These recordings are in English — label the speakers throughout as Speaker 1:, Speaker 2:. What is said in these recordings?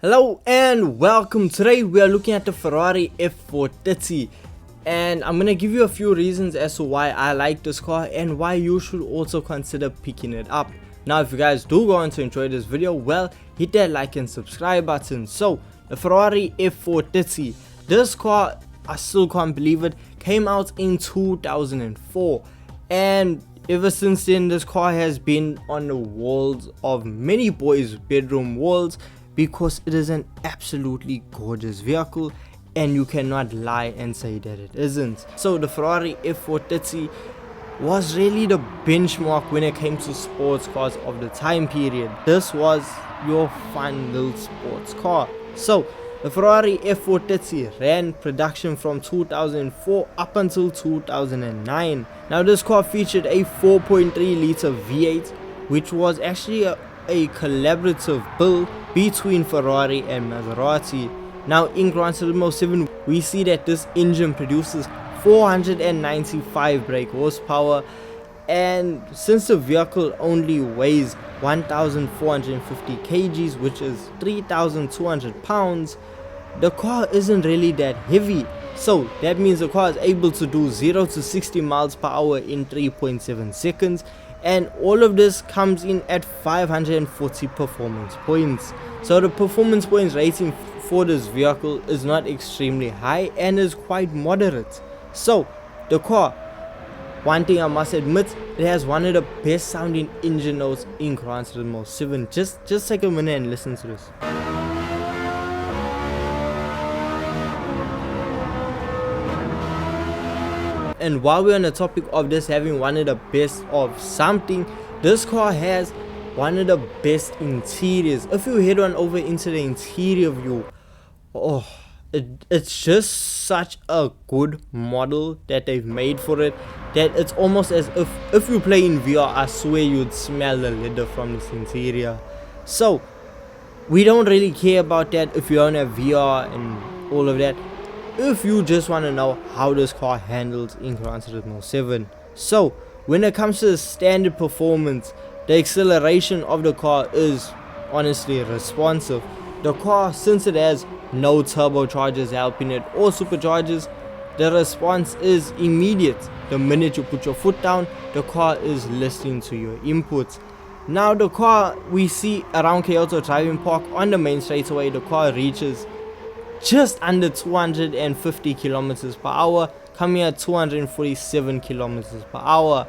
Speaker 1: Hello and welcome. Today we are looking at the Ferrari F430 and I'm gonna give you a few reasons as to why I like this car and why you should also consider picking it up. Now if you guys do go on to enjoy this video, well, hit that like and subscribe button. So the Ferrari F430, this car, I still can't believe it, came out in 2004 and ever since then this car has been on the walls of many boys' bedroom walls, because it is an absolutely gorgeous vehicle and you cannot lie and say that it isn't. So the Ferrari F430 was really the benchmark when it came to sports cars of the time period. This was your fun little sports car. So the Ferrari F430 ran production from 2004 up until 2009. Now this car featured a 4.3 liter V8, which was actually a collaborative build between Ferrari and Maserati. Now in Gran Turismo 7 we see that this engine produces 495 brake horsepower, and since the vehicle only weighs 1450 kgs, which is 3200 pounds, the car isn't really that heavy. So that means the car is able to do 0 to 60 miles per hour in 3.7 seconds, and all of this comes in at 540 performance points. So the performance points rating for this vehicle is not extremely high and is quite moderate. So the car, one thing I must admit, it has one of the best sounding engine notes in Gran Turismo 7. Just take a minute and listen to this. And while we're on the topic of this having one of the best of something, this car has one of the best interiors. If you head on over into the interior view, it's just such a good model that they've made for it, that it's almost as if you play in VR, I swear you'd smell the leather from this interior. So we don't really care about that if you don't have VR and all of that. If you just want to know how this car handles in Gran Turismo 7. So when it comes to the standard performance, the acceleration of the car is honestly responsive. The car, since it has no turbochargers helping it or superchargers, the response is immediate. The minute you put your foot down, the car is listening to your inputs. Now the car we see around Kyoto Driving Park on the main straightaway, the car reaches just under 250 kilometers per hour, coming at 247 kilometers per hour,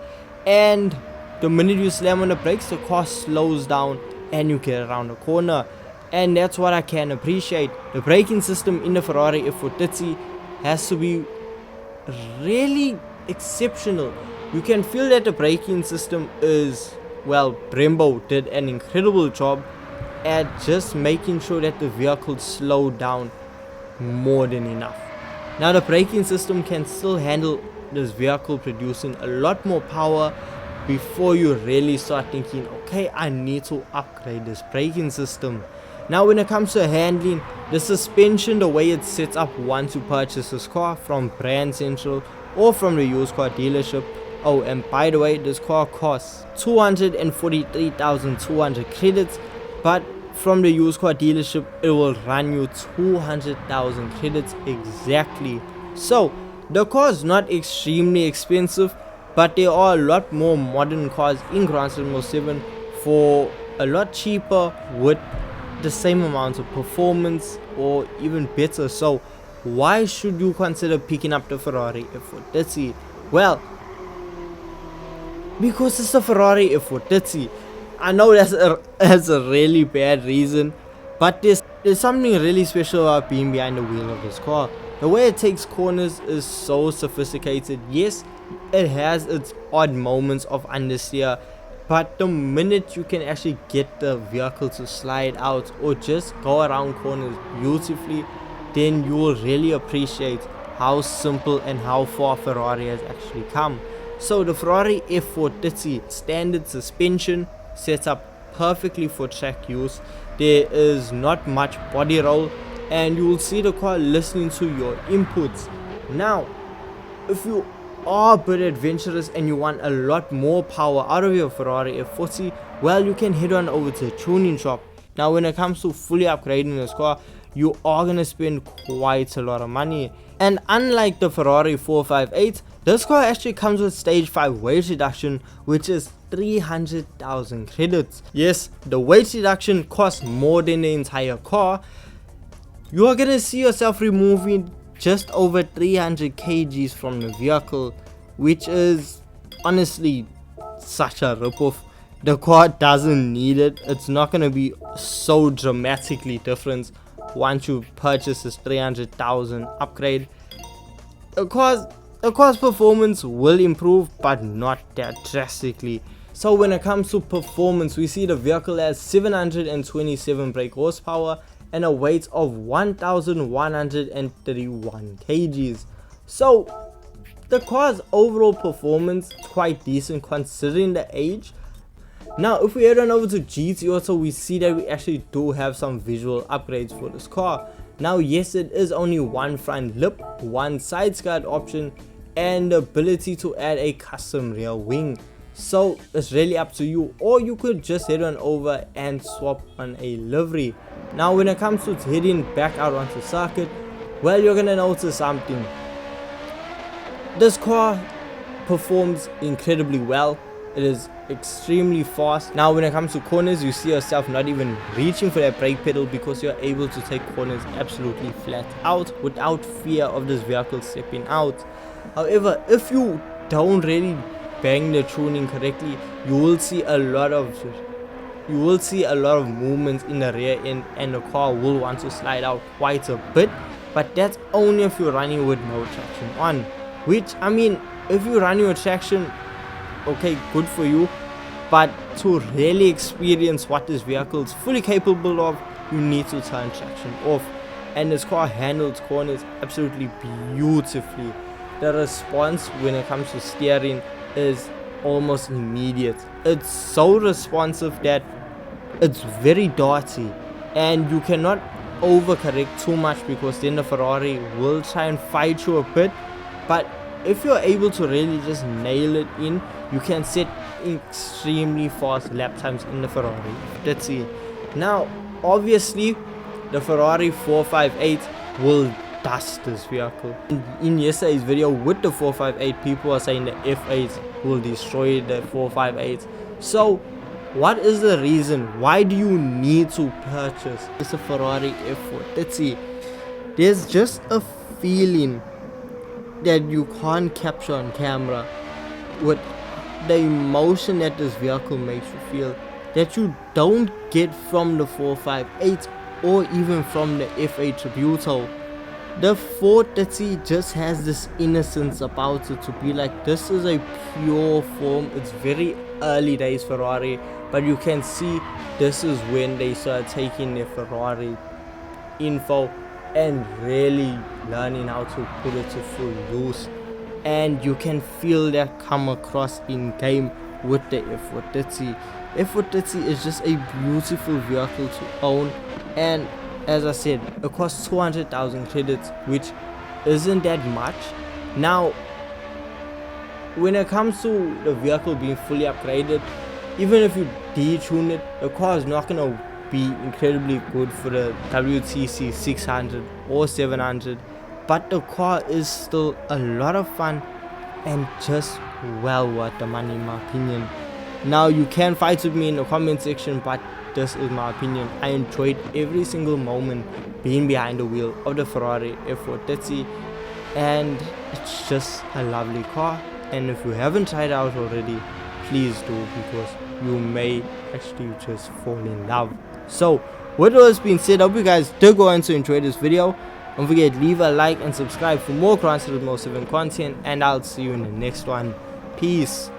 Speaker 1: and the minute you slam on the brakes, the car slows down and you get around the corner. And that's what I can appreciate. The braking system in the Ferrari F430 has to be really exceptional. You can feel that the braking system is, well, Brembo did an incredible job at just making sure that the vehicle slowed down more than enough. Now the braking system can still handle this vehicle producing a lot more power before you really start thinking, okay, I need to upgrade this braking system. Now when it comes to handling, the suspension, the way it's set up once you purchase this car from Brand Central or from the used car dealership. Oh, and by the way, this car costs 243,200 credits, but from the used car dealership it will run you 200,000 credits exactly. So the car is not extremely expensive, but there are a lot more modern cars in Gran Turismo 7 for a lot cheaper with the same amount of performance or even better. So why should you consider picking up the Ferrari F430? Well, because it's the Ferrari F430. I know that's a really bad reason, but there's something really special about being behind the wheel of this car. The way it takes corners is so sophisticated. Yes, it has its odd moments of understeer, but the minute you can actually get the vehicle to slide out or just go around corners beautifully, then you will really appreciate how simple and how far Ferrari has actually come. So the Ferrari F430 standard suspension sets up perfectly for track use. There is not much body roll and you will see the car listening to your inputs. Now if you are a bit adventurous and you want a lot more power out of your Ferrari F40, well, you can head on over to the tuning shop Now when it comes to fully upgrading this car, you are going to spend quite a lot of money. And unlike the Ferrari 458, this car actually comes with stage 5 weight reduction, which is 300,000 credits. Yes, the weight reduction costs more than the entire car. You are going to see yourself removing just over 300 kgs from the vehicle, which is honestly such a ripoff. The car doesn't need it. It's not going to be so dramatically different once you purchase this 300,000 upgrade. The car's performance will improve, but not that drastically. So when it comes to performance, we see the vehicle has 727 brake horsepower and a weight of 1,131 kgs. So the car's overall performance is quite decent considering the age. Now if we head on over to GT Auto, we see that we actually do have some visual upgrades for this car. Now yes, it is only one front lip, one side skirt option, and the ability to add a custom rear wing. So it's really up to you, or you could just head on over and swap on a livery. Now when it comes to heading back out onto circuit, well, you're gonna notice something. This car performs incredibly well. It is extremely fast. Now when it comes to corners, you see yourself not even reaching for that brake pedal because you're able to take corners absolutely flat out without fear of this vehicle stepping out. However, if you don't really bang the tuning correctly, you will see a lot of movements in the rear end, and the car will want to slide out quite a bit. But that's only if you're running with no traction on, which, I mean, if you're running with traction, okay, good for you. But to really experience what this vehicle is fully capable of, you need to turn traction off. And this car handles corners absolutely beautifully. The response when it comes to steering is almost immediate. It's so responsive that it's very darty, and you cannot overcorrect too much because then the Ferrari will try and fight you a bit. But if you're able to really just nail it in, you can set extremely fast lap times in the Ferrari. That's it. Now obviously the Ferrari 458 will dust this vehicle. In yesterday's video with the 458, people are saying the F8 will destroy the 458. So what is the reason? Why do you need to purchase this Ferrari F430? There's just a feeling that you can't capture on camera with the emotion that this vehicle makes you feel, that you don't get from the 458 or even from the F8 Tributo. The 430 just has this innocence about it, to be like, this is a pure form. It's very early days Ferrari, but you can see this is when they start taking their Ferrari info and really learning how to put it to full use. And you can feel that come across in game with the F430. F430 is just a beautiful vehicle to own, and as I said, it costs 200,000 credits, which isn't that much. Now when it comes to the vehicle being fully upgraded, even if you detune it, the car is not going to be incredibly good for the WTC 600 or 700, but the car is still a lot of fun and just well worth the money in my opinion. Now you can fight with me in the comment section, but this is my opinion. I enjoyed every single moment being behind the wheel of the Ferrari F430, and it's just a lovely car. And if you haven't tried it out already, please do, because you may actually just fall in love. So with all this being said, I hope you guys did go on to enjoy this video. Don't forget, leave a like and subscribe for more Gran Turismo 7 content, and I'll see you in the next one. Peace.